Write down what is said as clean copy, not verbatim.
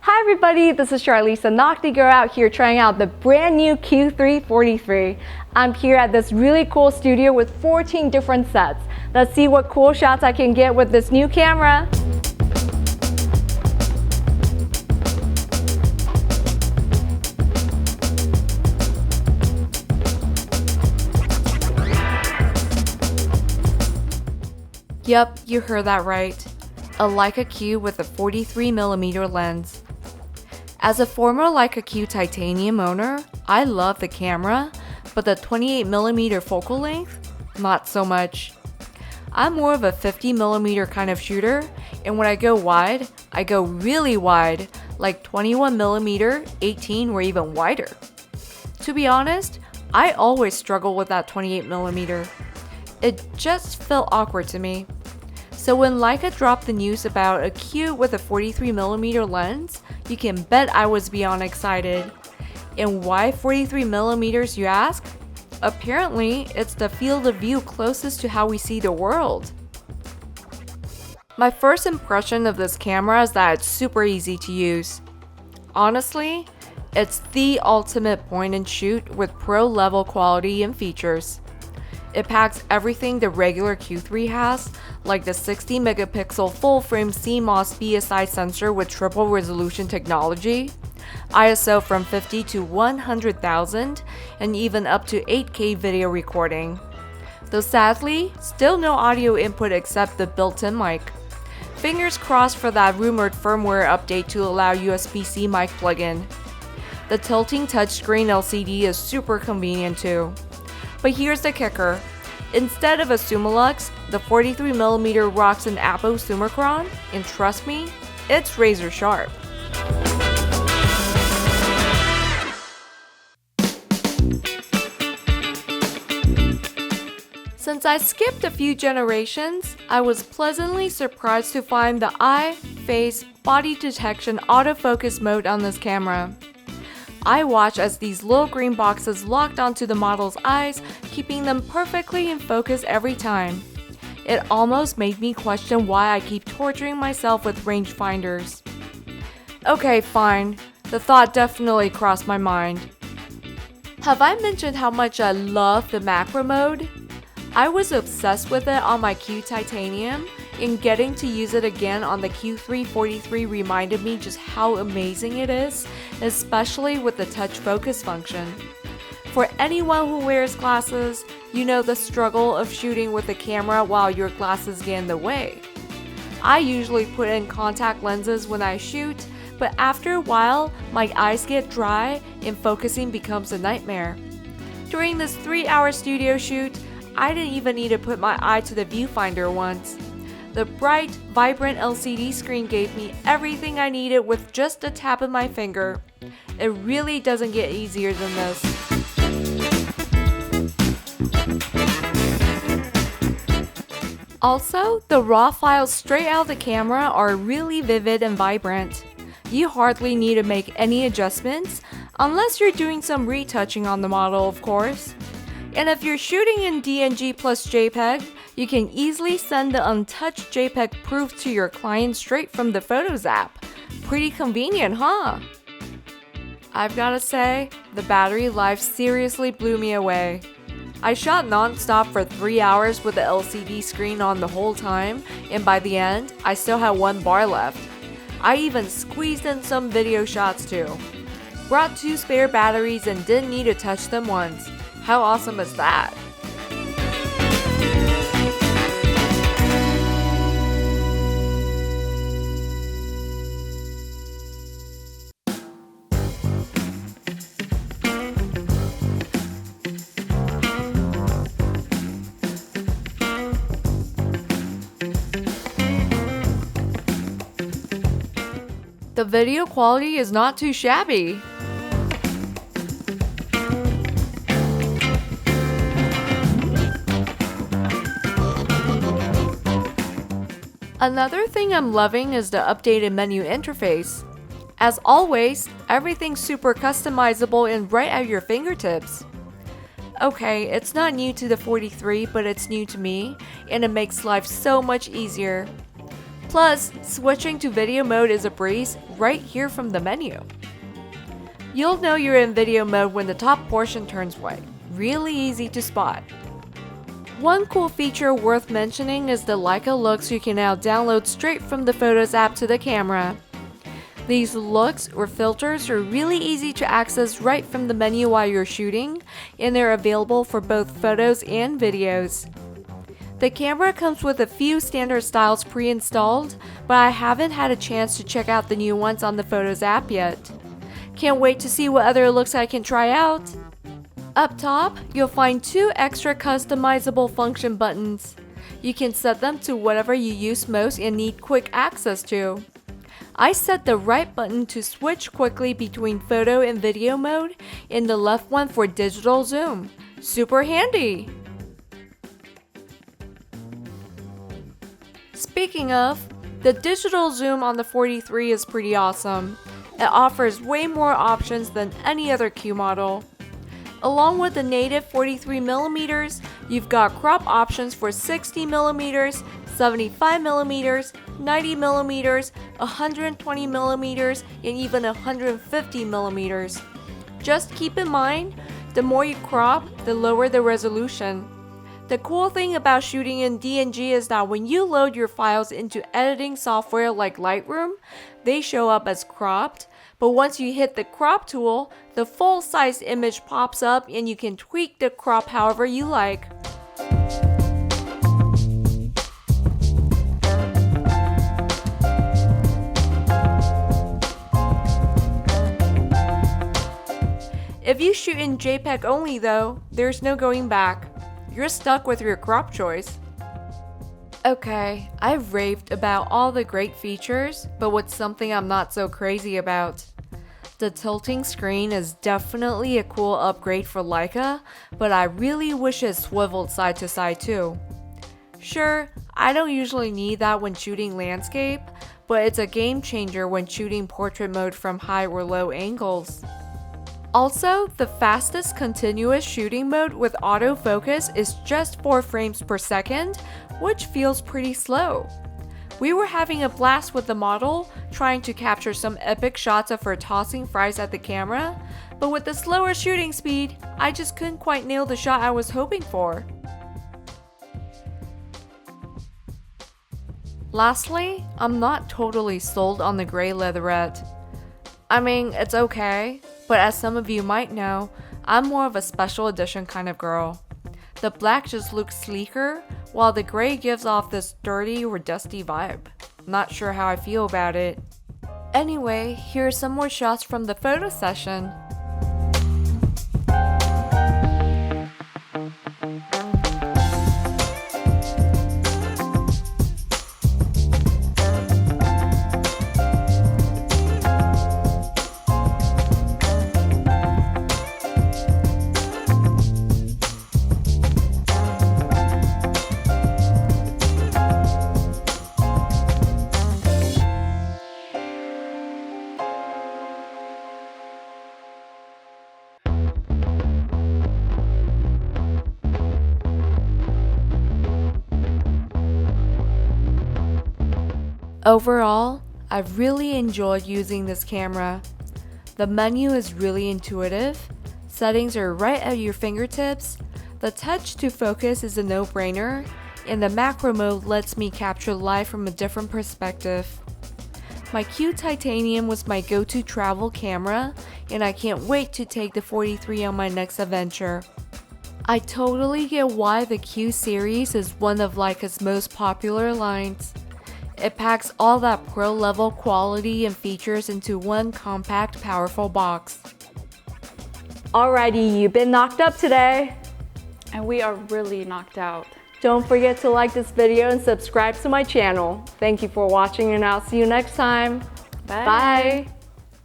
Hi everybody, this is Charlize, the Nocty girl out here trying out the brand new Q3 43. I'm here at this really cool studio with 14 different sets. Let's see what cool shots I can get with this new camera. Yep, you heard that right. A Leica Q with a 43mm lens. As a former Leica Q titanium owner, I love the camera, but the 28mm focal length, not so much. I'm more of a 50mm kind of shooter, and when I go wide, I go really wide, like 21mm, 18 or even wider. To be honest, I always struggle with that 28mm. It just felt awkward to me. So when Leica dropped the news about a Q with a 43mm lens, you can bet I was beyond excited. And why 43mm, you ask? Apparently, it's the field of view closest to how we see the world. My first impression of this camera is that it's super easy to use. Honestly, it's the ultimate point and shoot with pro level quality and features. It packs everything the regular Q3 has, like the 60 megapixel full-frame CMOS BSI sensor with triple resolution technology, ISO from 50 to 100,000, and even up to 8K video recording. Though sadly, still no audio input except the built-in mic. Fingers crossed for that rumored firmware update to allow USB-C mic plug-in. The tilting touchscreen LCD is super convenient too. But here's the kicker. Instead of a Summilux, the 43mm rocks an Apo Summicron, and trust me, it's razor sharp. Since I skipped a few generations, I was pleasantly surprised to find the eye, face, body detection autofocus mode on this camera. I watch as these little green boxes locked onto the model's eyes, keeping them perfectly in focus every time. It almost made me question why I keep torturing myself with rangefinders. Okay, fine. The thought definitely crossed my mind. Have I mentioned how much I love the macro mode? I was obsessed with it on my Q Titanium, and getting to use it again on the Q3 43 reminded me just how amazing it is, especially with the touch focus function. For anyone who wears glasses, you know the struggle of shooting with the camera while your glasses get in the way. I usually put in contact lenses when I shoot, but after a while, my eyes get dry and focusing becomes a nightmare. During this 3-hour studio shoot, I didn't even need to put my eye to the viewfinder once. The bright, vibrant LCD screen gave me everything I needed with just a tap of my finger. It really doesn't get easier than this. Also, the raw files straight out of the camera are really vivid and vibrant. You hardly need to make any adjustments, unless you're doing some retouching on the model, of course. And if you're shooting in DNG plus JPEG, you can easily send the untouched JPEG proof to your client straight from the Photos app. Pretty convenient, huh? I've gotta say, the battery life seriously blew me away. I shot non-stop for 3 hours with the LCD screen on the whole time, and by the end, I still had 1 bar left. I even squeezed in some video shots too. Brought 2 spare batteries and didn't need to touch them once. How awesome is that? The video quality is not too shabby. Another thing I'm loving is the updated menu interface. As always, everything's super customizable and right at your fingertips. Okay, it's not new to the 43, but it's new to me, and it makes life so much easier. Plus, switching to video mode is a breeze right here from the menu. You'll know you're in video mode when the top portion turns white. Really easy to spot. One cool feature worth mentioning is the Leica looks you can now download straight from the Photos app to the camera. These looks or filters are really easy to access right from the menu while you're shooting, and they're available for both photos and videos. The camera comes with a few standard styles pre-installed, but I haven't had a chance to check out the new ones on the Photos app yet. Can't wait to see what other looks I can try out. Up top, you'll find 2 extra customizable function buttons. You can set them to whatever you use most and need quick access to. I set the right button to switch quickly between photo and video mode, and the left one for digital zoom. Super handy! Speaking of, the digital zoom on the 43 is pretty awesome. It offers way more options than any other Q model. Along with the native 43mm, you've got crop options for 60mm, 75mm, 90mm, 120mm, and even 150mm. Just keep in mind, the more you crop, the lower the resolution. The cool thing about shooting in DNG is that when you load your files into editing software like Lightroom, they show up as cropped, but once you hit the crop tool, the full-size image pops up and you can tweak the crop however you like. If you shoot in JPEG only though, there's no going back. You're stuck with your crop choice. Okay, I've raved about all the great features, but what's something I'm not so crazy about? The tilting screen is definitely a cool upgrade for Leica, but I really wish it swiveled side to side too. Sure, I don't usually need that when shooting landscape, but it's a game changer when shooting portrait mode from high or low angles. Also, the fastest continuous shooting mode with autofocus is just 4 frames per second, which feels pretty slow. We were having a blast with the model, trying to capture some epic shots of her tossing fries at the camera, but with the slower shooting speed, I just couldn't quite nail the shot I was hoping for. Lastly, I'm not totally sold on the gray leatherette. I mean, it's okay, but as some of you might know, I'm more of a special edition kind of girl. The black just looks sleeker, while the gray gives off this dirty or dusty vibe. Not sure how I feel about it. Anyway, here are some more shots from the photo session. Overall, I've really enjoyed using this camera. The menu is really intuitive, settings are right at your fingertips, the touch to focus is a no-brainer, and the macro mode lets me capture life from a different perspective. My Q Titanium was my go-to travel camera, and I can't wait to take the 43 on my next adventure. I totally get why the Q series is one of Leica's most popular lines. It packs all that pro-level quality and features into one compact, powerful box. Alrighty, you've been knocked up today. And we are really knocked out. Don't forget to like this video and subscribe to my channel. Thank you for watching and I'll see you next time. Bye. Bye.